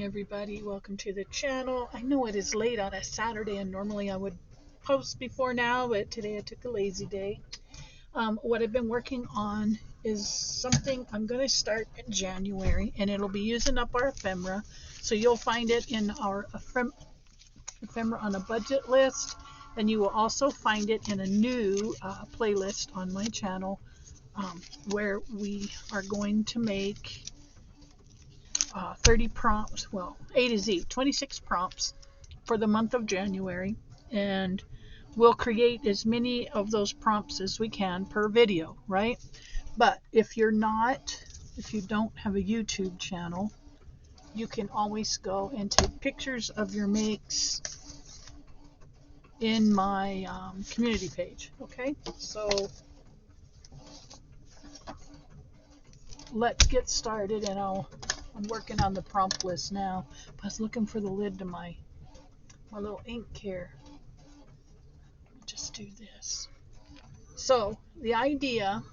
everybody. Welcome to the channel. I know it is late on a Saturday and normally I would post before now, but today I took a lazy day. What I've been working on is something I'm going to start in January, and it'll be using up our ephemera. So you'll find it in our ephemera on a budget list, and you will also find it in a new playlist on my channel where we are going to make 30 prompts, well, A to Z, 26 prompts for the month of January, and we'll create as many of those prompts as we can per video, right? But if you don't have a YouTube channel, you can always go and take pictures of your makes in my community page, okay? So let's get started, and I'm working on the prompt list now. I was looking for the lid to my little ink here. Just do this. So the idea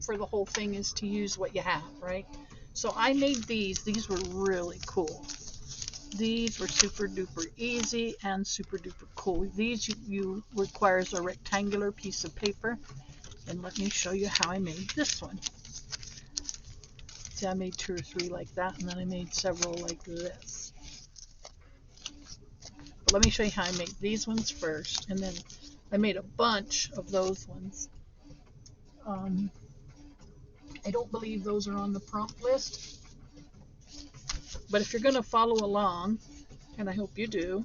for the whole thing is to use what you have, right? So I made these. These were really cool. These were super duper easy and super duper cool. These you requires a rectangular piece of paper, and let me show you how I made this one. See, I made 2 or 3 like that, and then I made several like this. But let me show you how I made these ones first, and then I made a bunch of those ones. I don't believe those are on the prompt list, but if you're going to follow along, and I hope you do,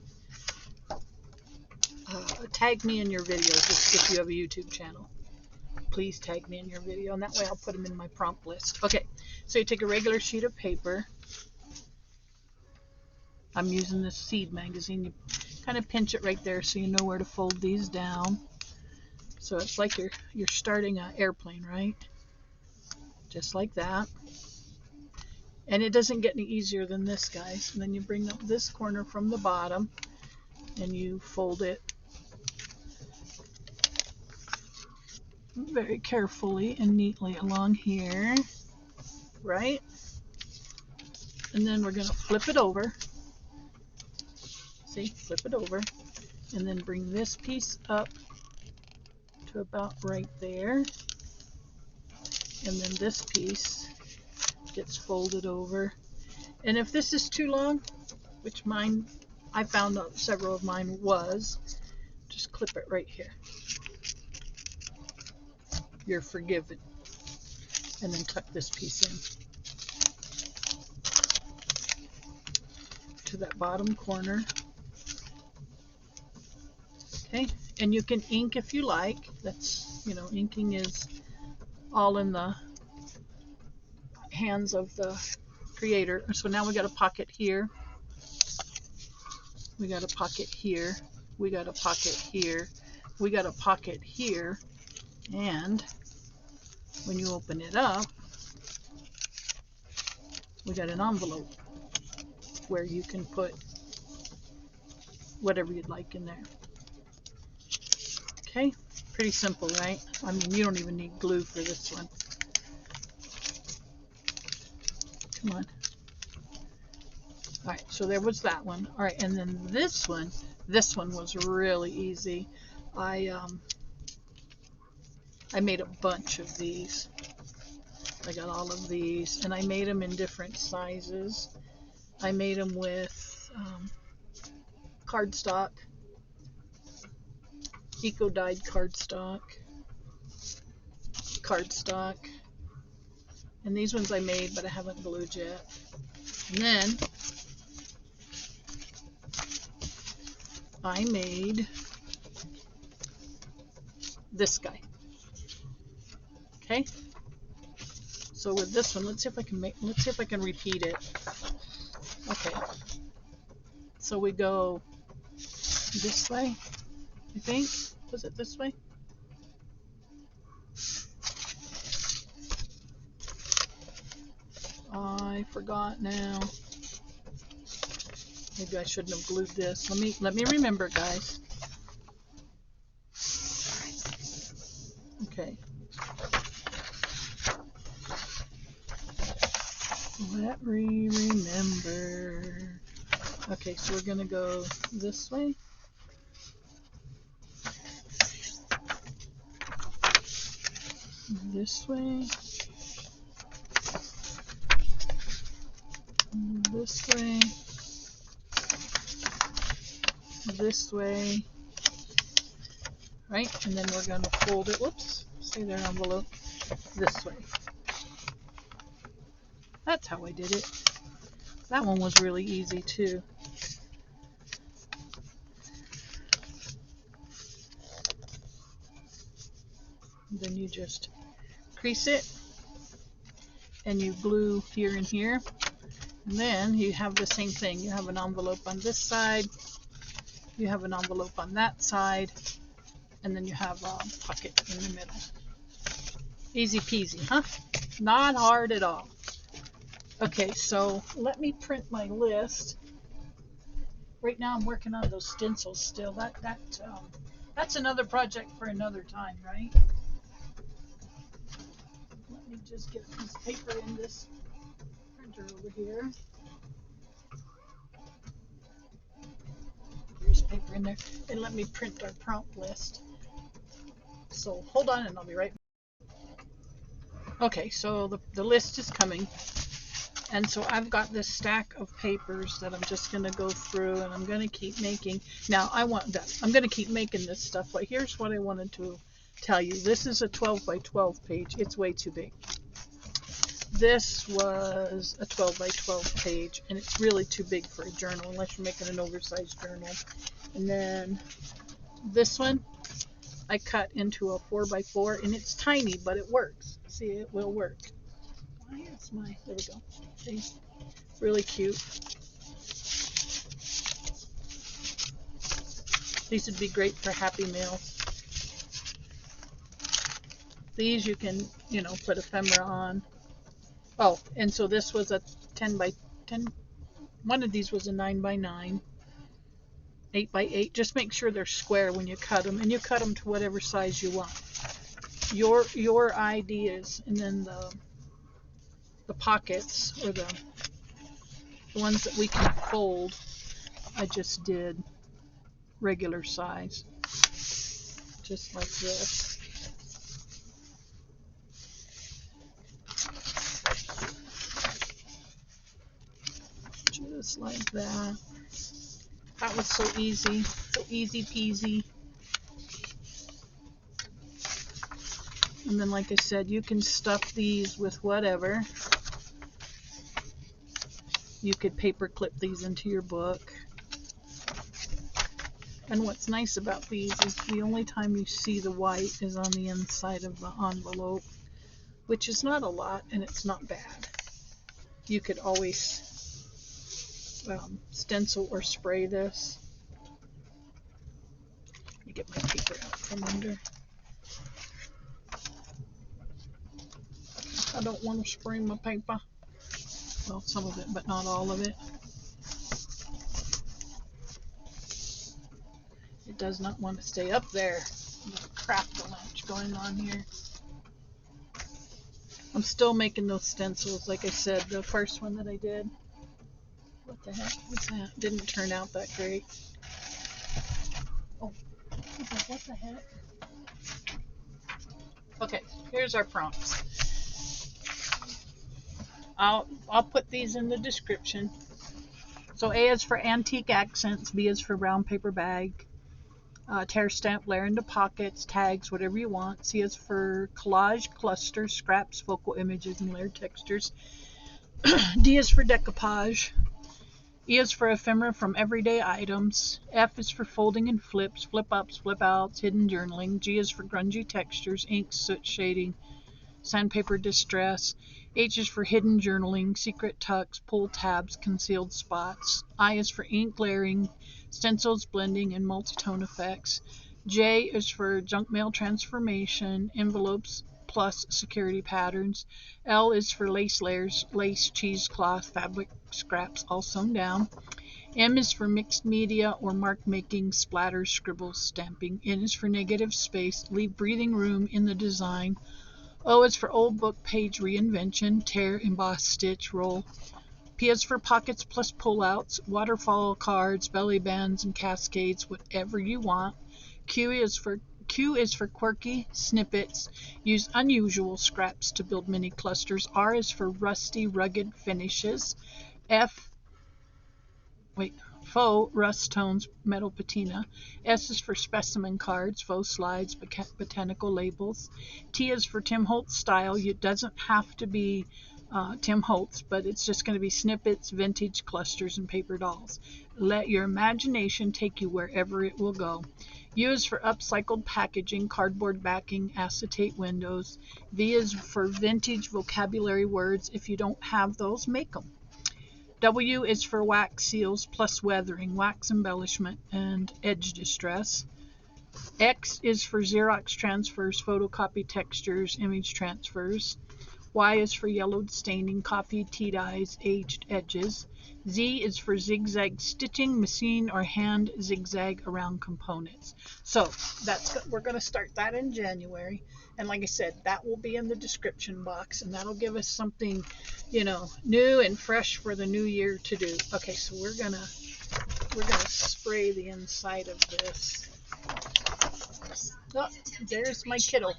tag me in your videos if you have a YouTube channel. Please tag me in your video, and that way I'll put them in my prompt list. Okay, so you take a regular sheet of paper. I'm using this Seed magazine. You kind of pinch it right there so you know where to fold these down. So it's like you're starting an airplane, right? Just like that. And it doesn't get any easier than this, guys. And then you bring up this corner from the bottom and you fold it very carefully and neatly along here, right? And then we're going to flip it over. See, flip it over, and then bring this piece up to about right there, and then this piece gets folded over. And if this is too long, which mine, I found out several of mine was, just clip it right here. You're forgiven. And then tuck this piece in to that bottom corner. Okay, and you can ink if you like. That's, inking is all in the hands of the creator. So now we got a pocket here. We got a pocket here. We got a pocket here. We got a pocket here. And when you open it up, we got an envelope where you can put whatever you'd like in there. Okay, pretty simple, right? I mean, you don't even need glue for this one. Come on. All right, so there was that one. All right, and then this one was really easy. I made a bunch of these. I got all of these, and I made them in different sizes. I made them with cardstock, eco-dyed cardstock, and these ones I made, but I haven't glued yet. And then I made this guy. Okay. So with this one, let's see if I can repeat it. Okay. So we go this way, I think. Was it this way? I forgot now. Maybe I shouldn't have glued this. Let me remember, guys. Okay. Let me remember. Okay, so we're going to go this way. This way. This way. This way. Right? And then we're going to fold it. Whoops. Say there, envelope. This way. That's how I did it. That one was really easy too. Then you just crease it and you glue here and here. And then you have the same thing. You have an envelope on this side. You have an envelope on that side. And then you have a pocket in the middle. Easy peasy, huh? Not hard at all. Okay, so let me print my list. Right now I'm working on those stencils still. That's another project for another time, right? Let me just get a piece of paper in this printer over here. There's paper in there. And let me print our prompt list. So hold on and I'll be right back. Okay, so the list is coming. And so I've got this stack of papers that I'm just going to go through and I'm going to keep making. Now I'm going to keep making this stuff, but here's what I wanted to tell you. This is a 12 by 12 page. It's way too big. This was a 12 by 12 page and it's really too big for a journal unless you're making an oversized journal. And then this one I cut into a 4 by 4 and it's tiny, but it works. See, it will work. Why is my, there we go. See? Really cute. These would be great for Happy Meals. These you can, put ephemera on. Oh, and so this was a 10 by 10. One of these was a 9 by 9. 8 by 8. Just make sure they're square when you cut them, and you cut them to whatever size you want. Your ideas, and then the pockets or the ones that we can fold, I just did regular size, just like this. Just like that. That was so easy peasy. And then, like I said, you can stuff these with whatever. You could paper clip these into your book. And what's nice about these is the only time you see the white is on the inside of the envelope, which is not a lot and it's not bad. You could always stencil or spray this. Let me get my paper out from under. I don't want to spray my paper. Well, some of it, but not all of it. It does not want to stay up there. There's a crap-a-lunch going on here. I'm still making those stencils. Like I said, the first one that I did. What the heck was that? Didn't turn out that great. Oh, what the heck? Okay, here's our prompts. I'll put these in the description. So A is for antique accents, B is for brown paper bag, tear stamp, layer into pockets, tags, whatever you want. C is for collage, cluster, scraps, focal images, and layered textures. D is for decoupage. E is for ephemera from everyday items. F is for folding and flips, flip ups, flip outs, hidden journaling. G is for grungy textures, ink, soot shading, sandpaper distress. H is for hidden journaling, secret tucks, pull tabs, concealed spots. I is for ink layering, stencils, blending, and multi-tone effects. J is for junk mail transformation, envelopes plus security patterns. L is for lace layers, lace, cheesecloth, fabric scraps all sewn down. M is for mixed media or mark making, splatters, scribbles, stamping. N is for negative space, leave breathing room in the design. O is for old book page reinvention, tear, emboss, stitch, roll. P is for pockets plus pullouts, waterfall cards, belly bands, and cascades, whatever you want. Q is for quirky snippets. Use unusual scraps to build mini clusters. R is for rusty, rugged finishes. Faux rust tones, metal patina. S is for specimen cards, faux slides, botanical labels. T is for Tim Holtz style. It doesn't have to be Tim Holtz, but it's just going to be snippets, vintage clusters, and paper dolls. Let your imagination take you wherever it will go. U is for upcycled packaging, cardboard backing, acetate windows. V is for vintage vocabulary words. If you don't have those, make them. W is for wax seals plus weathering, wax embellishment, and edge distress. X is for Xerox transfers, photocopy textures, image transfers. Y is for yellowed staining, coffee, tea dyes, aged edges. Z is for zigzag stitching, machine or hand zigzag around components. So we're going to start that in January. And like I said, that will be in the description box, and that'll give us something, new and fresh for the new year to do. Okay, so we're gonna spray the inside of this. Oh, there's my kiddo.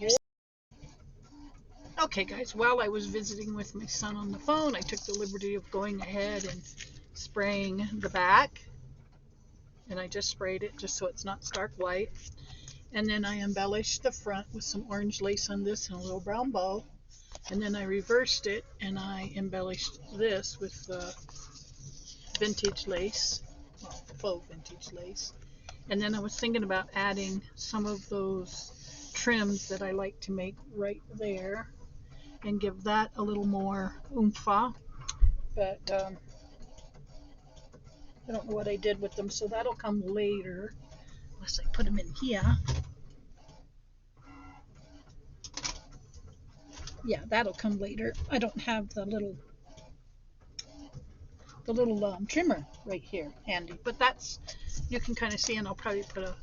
Okay, guys, while I was visiting with my son on the phone, I took the liberty of going ahead and spraying the back. And I just sprayed it just so it's not stark white. And then I embellished the front with some orange lace on this and a little brown bow. And then I reversed it and I embellished this with vintage lace, well, faux vintage lace. And then I was thinking about adding some of those trims that I like to make right there and give that a little more oomph. But I don't know what I did with them, so that'll come later, unless I put them in here. Yeah, that'll come later. I don't have the little trimmer right here handy, but that's, you can kind of see, and I'll probably put a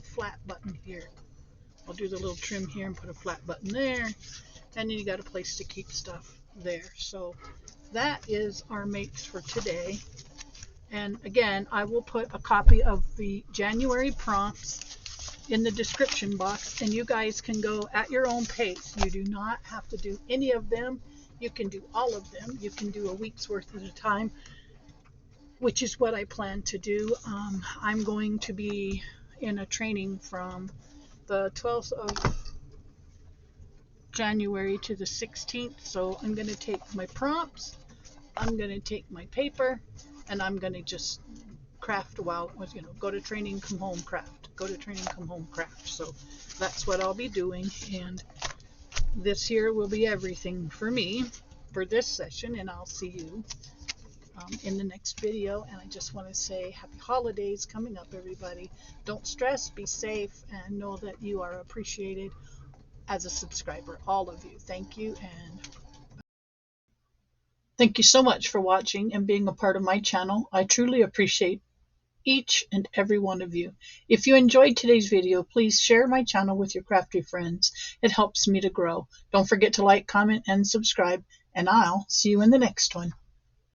flat button here. I'll do the little trim here and put a flat button there, and then you got a place to keep stuff there. So that is our makes for today. And again, I will put a copy of the January prompts in the description box, and you guys can go at your own pace. You do not have to do any of them. You can do all of them. You can do a week's worth at a time, which is what I plan to do. I'm going to be in a training from the 12th of January to the 16th. So I'm going to take my prompts, I'm going to take my paper, and I'm going to just craft while, go to training, come home, craft. Go to training, come home, craft. So that's what I'll be doing. And this here will be everything for me for this session. And I'll see you in the next video. And I just want to say happy holidays coming up, everybody. Don't stress, be safe, and know that you are appreciated as a subscriber, all of you. Thank you, and thank you so much for watching and being a part of my channel. I truly appreciate each and every one of you. If you enjoyed today's video, please share my channel with your crafty friends. It helps me to grow. Don't forget to like, comment, and subscribe, and I'll see you in the next one.